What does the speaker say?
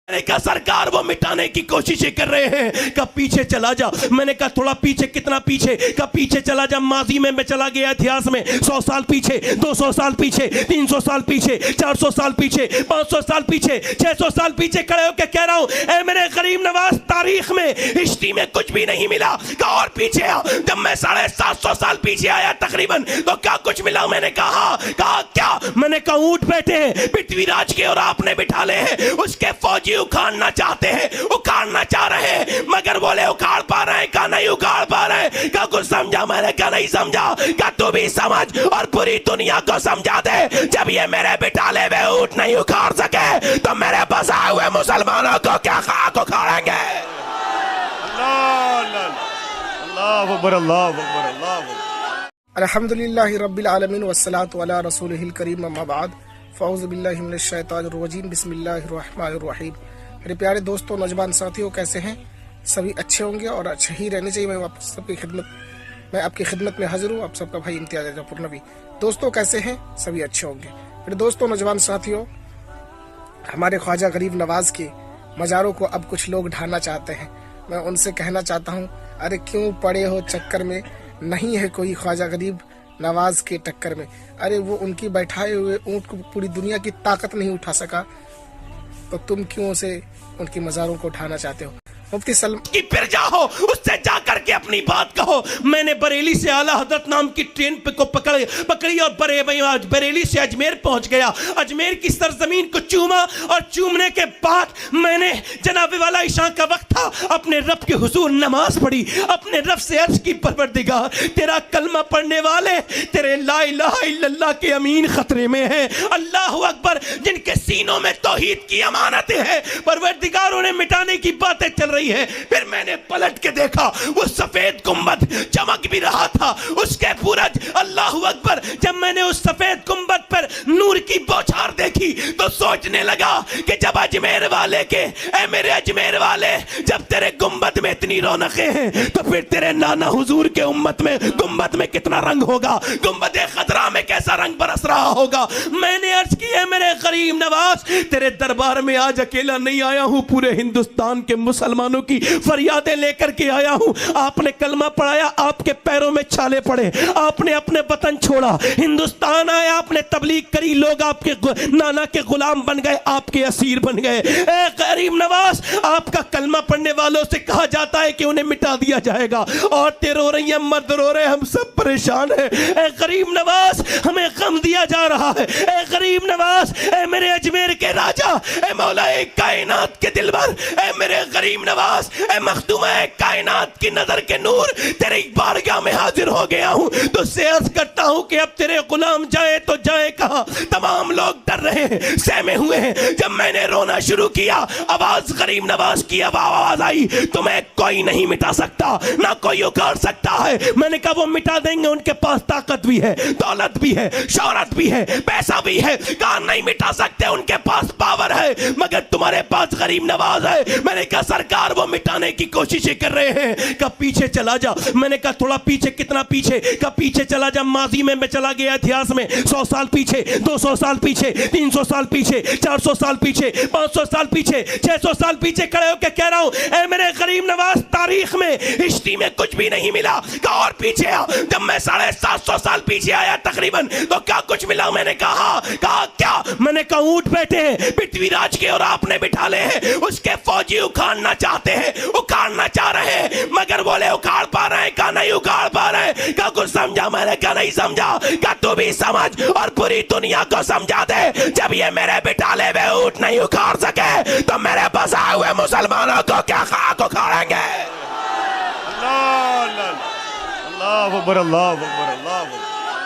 मैंने कहा सरकार वो मिटाने की कोशिशें कर रहे हैं। कब पीछे चला जा, मैंने कहा थोड़ा पीछे, कितना पीछे? कब पीछे चला जा, माजी में मैं चला गया इतिहास में, 100 साल पीछे, 200 साल पीछे, 300 साल पीछे, 400 साल पीछे, 500 साल पीछे, 600 साल पीछे खड़े होकर कह रहा हूं, ए मेरे गरीब नवाज, तारीख में हिस्ट्री में कुछ भी नहीं मिला। कहा और पीछे आ, जब मैं 750 साल पीछे आया तकरीबन, तो क्या कुछ मिला? मैंने कहा क्या? मैंने कहा ऊंट बैठे हैं पृथ्वीराज के और आपने बिठा ले हैं, उसके फौजी उखाड़ना चाहते हैं, उखाड़ना चाह रहे हैं, मगर बोले उखाड़ पा रहे हैं? कहा नहीं उखाड़ पा रहे हैं। क्या कुछ समझा? मैंने कहा नहीं समझा। क्या तू भी समझ और पूरी दुनिया को समझा दे, जब ये मेरे बिठाले हुए ऊंट नहीं उखाड़ सके तो मेरे बसाए हुए मुसलमानों को क्या खाक उखाड़ेंगे? अल्लाह अकबर, अल्लाह अकबर, अल्लाह अकबर। अल्हम्दुलिल्लाहि रब्बिल आलमीन वस्सलातु अला रसूलिहिल करीम, अम्मा बाद, फ़अऊज़ु बिल्लाहि मिनश शैतानिर रजीम, बिस्मिल्लाहिर रहमानिर रहीम। मेरे प्यारे दोस्तों, नौजवान साथियों, कैसे हैं? सभी अच्छे होंगे और अच्छे ही रहने चाहिए। मैं आपकी खिदमत में हाजिर हूँ, आप सबका भाई इम्तियाज जफर नबी। दोस्तों कैसे हैं? सभी अच्छे होंगे। मेरे दोस्तों, नौजवान साथियों, हमारे ख्वाजा गरीब नवाज के मज़ारों को अब कुछ लोग ढाना चाहते हैं। मैं उनसे कहना चाहता हूँ, अरे क्यों पड़े हो चक्कर में? नहीं है कोई ख्वाजा गरीब नवाज के टक्कर में। अरे वो उनकी बैठाए हुए ऊँट को पूरी दुनिया की ताकत नहीं उठा सका, तो तुम क्यों उसे उनकी मज़ारों को उठाना चाहते हो? मुफ्ती सलमान कि फिर जाओ उससे जाकर के अपनी बात कहो। मैंने बरेली से आला हजरत नाम की ट्रेन को पकड़ी और बरेली से अजमेर पहुंच गया। अजमेर की सरजमीन को चूमा और चूमने के बाद मैंने जनाबे वाला इशा का वक्त था, अपने रब के हुजूर नमाज पढ़ी, अपने रब से अर्ज की, परवरदिगार तेरा कलमा पढ़ने वाले तेरे ला इलाहा इल्लल्लाह के अमीन खतरे में हैं। अल्लाहु अकबर, जिनके सीनों में तौहीद की अमानतें हैं, परवरदिगार उन्हें मिटाने की बातें चल रही है। फिर मैंने पलट के देखा, वो सफेद गुंबद चमक भी रहा था, उसके पूरज, अल्लाहु अकबर, जब मैंने उस सफेद गुंबद पर नूर की बौछार देखी तो सोचने लगा कि जब अजमेर वाले के, ऐ मेरे अजमेर वाले, जब तेरे गुंबद में इतनी रौनकें हैं तो फिर तेरे नाना हुजूर के उम्मत में गुंबद में कितना रंग होगा, गुंबद खदरा में कैसा रंग बरस रहा होगा। मैंने अर्ज की, है मेरे गरीब नवाज, तेरे दरबार में आज अकेला नहीं आया हूं, पूरे हिंदुस्तान के मुसलमानों की फरियादें लेकर के आया हूं। आपने कलमा पढ़ाया, आपके पैरों में छाले पड़े, आपने अपने वतन छोड़ा, हिंदुस्तान आए, आपने तबलीग करी, लोग आपके नाना के गुलाम बन गए, आपके असीर बन गए। ए गरीब नवाज, आपका कलमा पढ़ने वालों से कहा जाता है कि उन्हें मिटा दिया जाएगा, औरतें रो रही हैं, मर्द रो रहे हैं, हम सब परेशान हैं। ए गरीब नवाज, हमें गम दिया जा रहा है। ए गरीब नवाज, ए मेरे अजमेर के राजा, ए मौला कायनात के दिलबर, ए मेरे गरीब नवाज, ए मखदूमा कायनात की नजर के नूर, तेरे बारगाह में हाजिर हो गया हूं। तो से अर्ज करता हूं कि अब तेरे गुलाम जाए तो जाए कहां? तमाम लोग डर रहे हैं, सहमे हुए हैं। जब मैंने रोना शुरू किया, आवाज गरीब नवाज की आवाज आई, तुम्हें कोई नहीं मिटा सकता, ना कोई उखाड़ सकता है। मैंने कहा वो मिटा देंगे, उनके पास ताकत भी है, दौलत भी है, शौहरत भी है, पैसा भी है। कहा नहीं मिटा सकते, उनके पास पावर है, मगर तुम्हारे पास गरीब नवाज है। मैंने कहा सरकार वो मिटाने की कोशिशें कर रहे हैं। कब पीछे चला जा, मैंने कहा थोड़ा पीछे, कितना पीछे? कब पीछे चला जा, माजी में मैं चला गया इतिहास में, 100 साल पीछे, 200 साल पीछे, 300 साल पीछे, 400 साल पीछे, 500 साल पीछे, 600 साल पीछे खड़े होकर कह रहा हूं, ए मेरे गरीब नवाज, तारीख में हिस्ट्री में कुछ भी नहीं मिला। कहा और पीछे आ, जब मैं 750 साल पीछे आया तकरीबन, तो क्या कुछ मिला? मैंने कहा क्या? मैंने कहा ऊंट बैठे हैं पृथ्वीराज के और आपने बिठा ले हैं, उसके फौजी उखाड़ना चाहते हैं, उखाड़ना चाह रहे हैं, मगर बोले उखाड़ पा रहे हैं? कहा नहीं उखाड़ पा रहे हैं। क्या कुछ समझा? मैंने कहा नहीं समझा। क्या तू भी समझ और पूरी दुनिया को समझा दे, जब ये मेरे बिठाले हुए ऊंट नहीं उखाड़ सके तो मेरे बसाए हुए मुसलमानों को क्या खाक उखाड़ेंगे? अल्लाह अकबर, अल्लाह अकबर, अल्लाह अकबर।